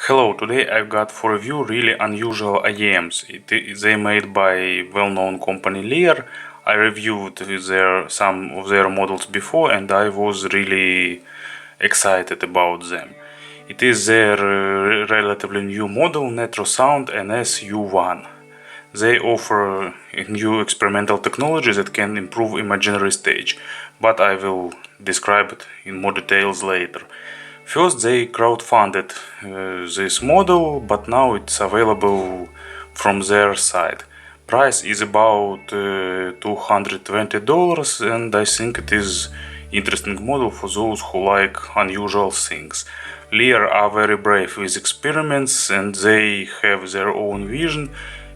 Hello, today I've got for review really unusual IEMs. They made by well-known company LEAR. I reviewed some of their models before and I was really excited about them. It is their relatively new model, NatroSound NS-U1. They offer a new experimental technology that can improve imaginary stage, but I will describe it in more details later. First, they crowdfunded this model, but now it's available from their site. Price is about $220, and I think it is interesting model for those who like unusual things. LEAR are very brave with experiments and they have their own vision,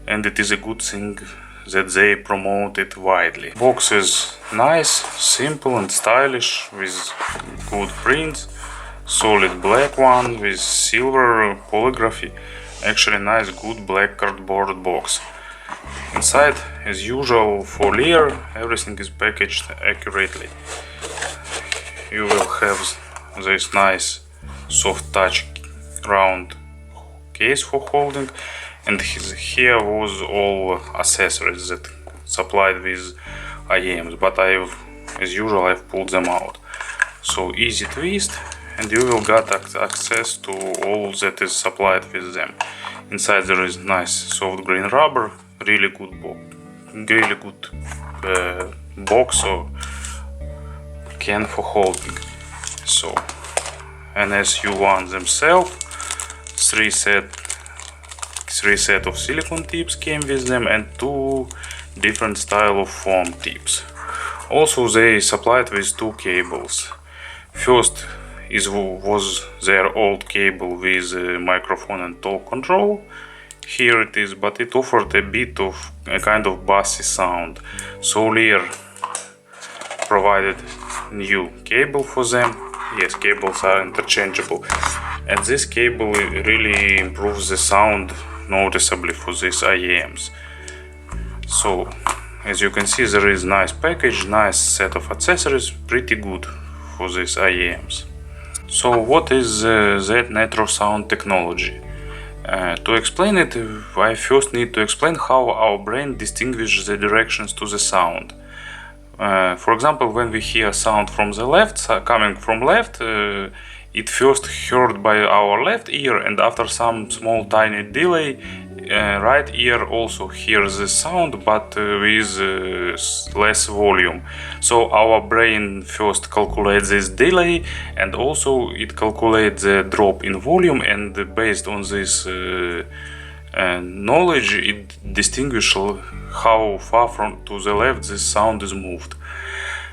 and it is a good thing that they promote it widely. Box is nice, simple and stylish with good prints. Solid black one with silver polygraphy. Actually nice, good black cardboard box. Inside, as usual for LEAR, everything is packaged accurately. You will have this nice soft touch round case for holding, and here was all accessories that supplied with IEMs, but as usual I've pulled them out. So easy twist, and you will get access to all that is supplied with them. Inside there is nice soft green rubber, really good box or can for holding. So NS-U1 themselves, three set of silicone tips came with them and two different style of foam tips. Also they supplied with two cables. First was their old cable with microphone and talk control. Here it is, but it offered a bit of a kind of bassy sound. So LEAR provided new cable for them. Yes, cables are interchangeable. And this cable really improves the sound noticeably for these IEMs. So, as you can see, there is nice package, nice set of accessories, pretty good for these IEMs. So what is that NatroSound technology? To explain it, I first need to explain how our brain distinguishes the directions to the sound. For example, when we hear sound from the left, coming from left, it first heard by our left ear, and after some small tiny delay, right ear also hears the sound, but with less volume. So our brain first calculates this delay, and also it calculates the drop in volume, and based on this knowledge, it distinguishes how far from to the left this sound is moved.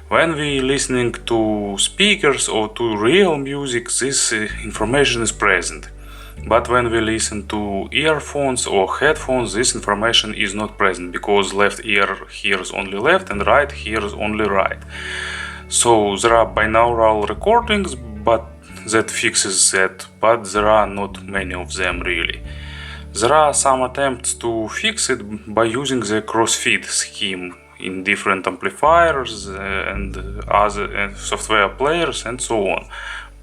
When we listening to speakers or to real music, this information is present. But when we listen to earphones or headphones, this information is not present, because left ear hears only left and right hears only right. So there are binaural recordings, but that fixes that, but there are not many of them really. There are some attempts to fix it by using the crossfeed scheme in different amplifiers and other software players and so on,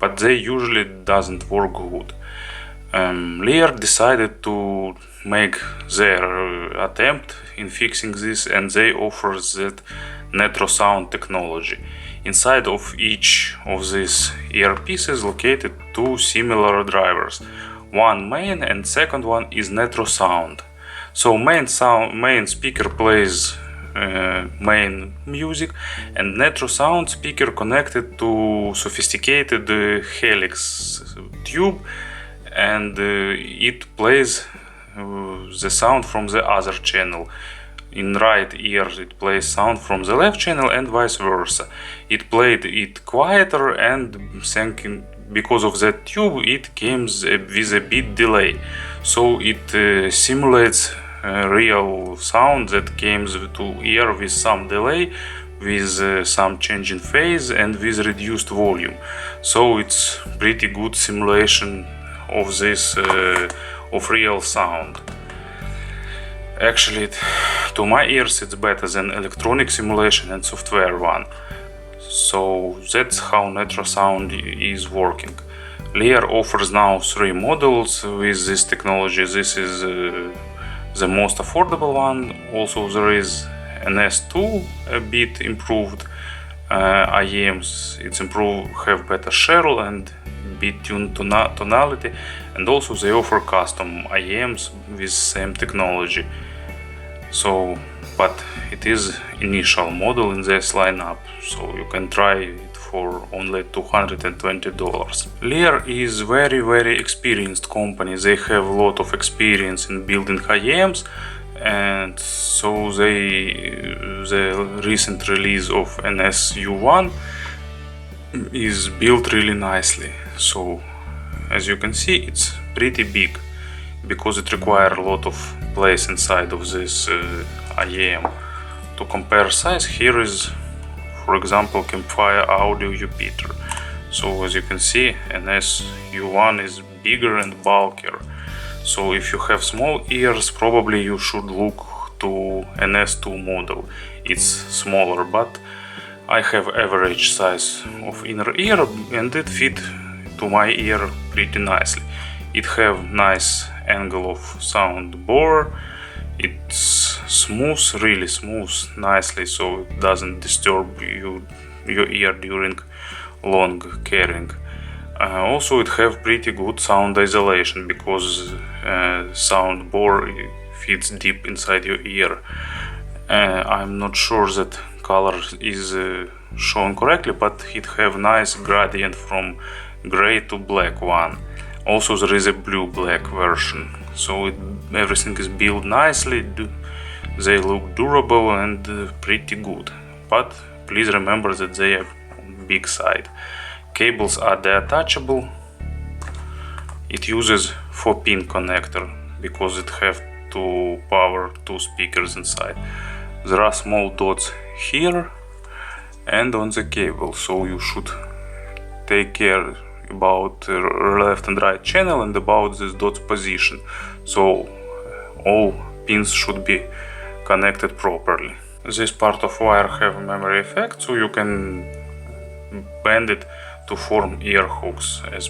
but they usually doesn't work good. LEAR decided to make their attempt in fixing this, and they offer that NatroSound technology. Inside of each of these earpieces located two similar drivers. One main and second one is NatroSound. So main speaker plays main music, and NatroSound speaker connected to sophisticated helix tube, and it plays the sound from the other channel. In right ear it plays sound from the left channel and vice versa. It played it quieter, and because of that tube it came with a bit delay. So it simulates real sound that came to ear with some delay, with some change in phase and with reduced volume. So it's pretty good simulation of this of real sound. Actually, to my ears it's better than electronic simulation and software one. So that's how NatroSound is working. LEAR offers now 3 models with this technology. This is the most affordable one. Also there is NS-U1, a bit improved. IEMs, it's improved, have better shell and bit tuned tonality, and also they offer custom IEMs with same technology. So, but it is initial model in this lineup, so you can try it for only $220. LEAR is very experienced company. They have a lot of experience in building IEMs, and so the recent release of NS-U1 is built really nicely. So as you can see, it's pretty big because it requires a lot of place inside of this IEM. To compare size, here is, for example, Campfire Audio Jupiter. So as you can see, NS-U1 is bigger and bulkier. So if you have small ears, probably you should look to NS-U1 model. It's smaller, but I have average size of inner ear and it fit to my ear pretty nicely. It have nice angle of sound bore. It's smooth, really smooth, nicely, so it doesn't disturb your ear during long carrying. Also it have pretty good sound isolation because sound bore fits deep inside your ear. I'm not sure that color is shown correctly, but it have nice gradient from gray to black one. Also there is a blue-black version, so everything is built nicely. They look durable and pretty good, but please remember that they are on big side. Cables are detachable. It uses 4-pin connector because it have to power 2 speakers inside. There are small dots here and on the cable, so you should take care about left and right channel and about this dot's position. So all pins should be connected properly. This part of wire have memory effect, so you can bend it to form ear hooks as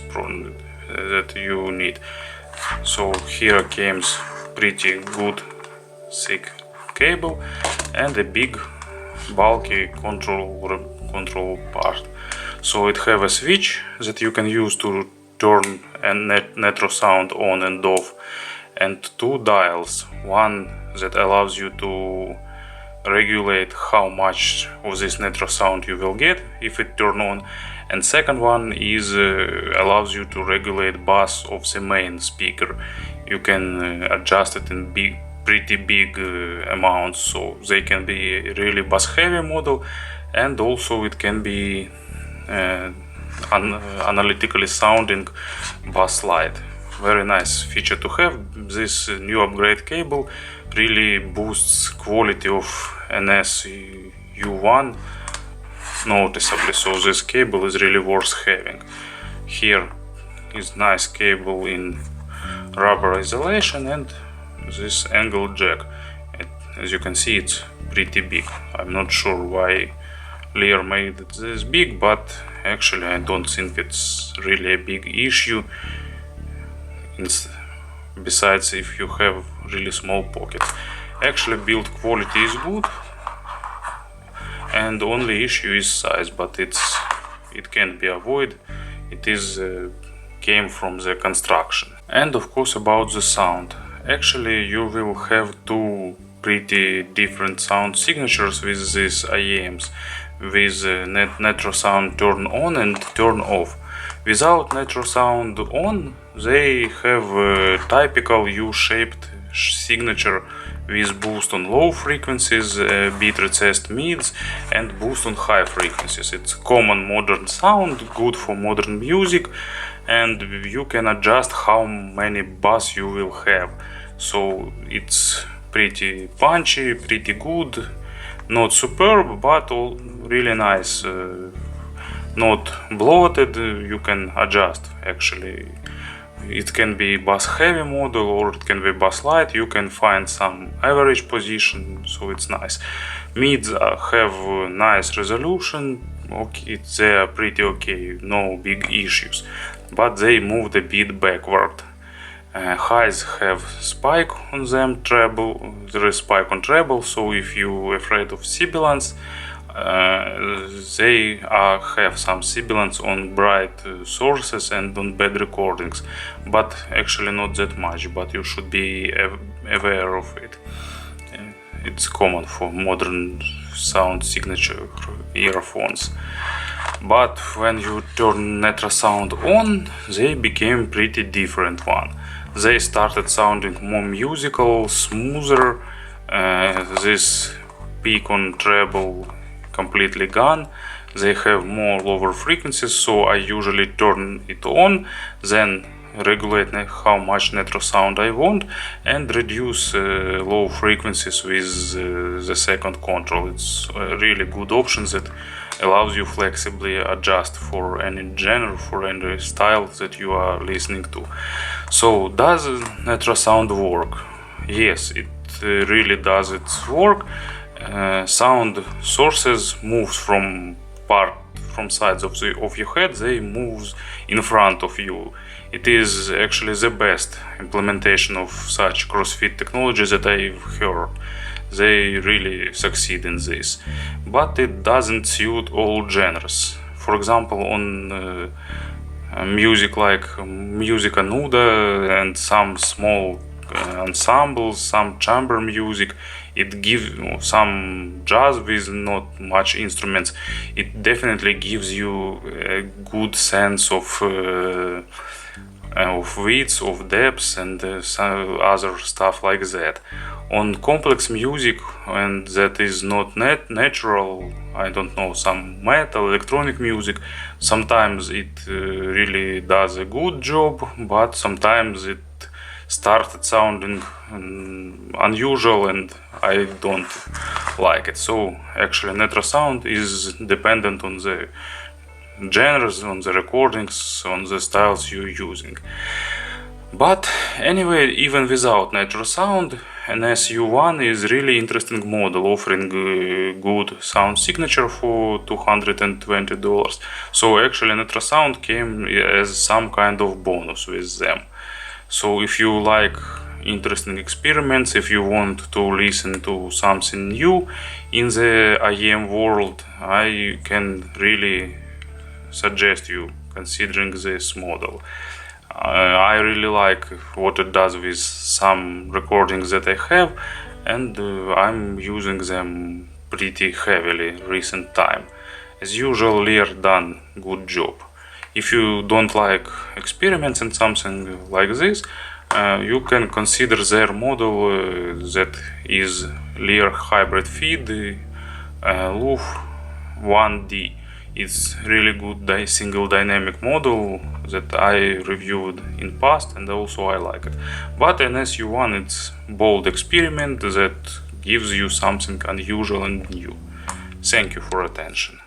that you need. So here comes pretty good thick cable and a big bulky control part. So it have a switch that you can use to turn a NatroSound on and off, and 2 dials. One that allows you to regulate how much of this NatroSound you will get if it turn on, and second one is allows you to regulate bass of the main speaker. You can adjust it in pretty big amounts, so they can be really bass heavy model, and also it can be analytically sounding bass light. Very nice feature to have. This new upgrade cable really boosts quality of NS-U1 noticeably, so this cable is really worth having. Here is nice cable in rubber isolation and this angle jack. As you can see, it's pretty big. I'm not sure why LEAR made it this big, but actually I don't think it's really a big issue. Besides, if you have really small pockets. Actually build quality is good, and only issue is size, but it can be avoided. It is came from the construction. And of course about the sound. Actually you will have 2 pretty different sound signatures with these IEMs, with NatroSound turn on and turn off. Without NatroSound on, they have a typical U-shaped signature with boost on low frequencies, beat recessed mids, and boost on high frequencies. It's common modern sound, good for modern music, and you can adjust how many bass you will have. So it's pretty punchy, pretty good, not superb, but really nice. Not bloated, you can adjust actually. It can be bass heavy model or it can be bass light. You can find some average position, so it's nice. Mids have nice resolution, okay, they are pretty okay, no big issues, but they moved a bit backward. Highs have spike on them, treble, there is spike on treble, so if you're afraid of sibilance, they have some sibilance on bright sources and on bad recordings, but actually not that much, but you should be aware of it. It's common for modern sound signature earphones. But when you turn NatroSound on, they became pretty different one. They started sounding more musical, smoother, this peak on treble completely gone. They have more lower frequencies, so I usually turn it on, then regulate how much NatroSound I want and reduce low frequencies with the second control. It's a really good option that allows you flexibly adjust for any genre, for any style that you are listening to. So does NatroSound work? Yes, it really does its work. Sound sources moves from sides of your head, they move in front of you. It is actually the best implementation of such crossfit technology that I've heard. They really succeed in this, but it doesn't suit all genres. For example, on music like musica nuda and some small ensembles, some chamber music, it gives some jazz with not much instruments. It definitely gives you a good sense of width, of depth, and some other stuff like that. On complex music, and that is not natural, I don't know, some metal, electronic music, sometimes it really does a good job, but sometimes it started sounding unusual and I don't like it. So actually NatroSound is dependent on the genres, on the recordings, on the styles you're using. But anyway, even without NatroSound, NS-U1 is really interesting model, offering good sound signature for $220. So actually NatroSound came as some kind of bonus with them. So if you like interesting experiments, if you want to listen to something new in the IEM world, I can really suggest you considering this model. I really like what it does with some recordings that I have, and I'm using them pretty heavily recent time. As usual, LEAR done good job. If you don't like experiments and something like this, you can consider their model that is LEAR hybrid feed LUF 1D. It's really good single dynamic model that I reviewed in past, and also I like it. But NS-U1, it's bold experiment that gives you something unusual and new. Thank you for attention.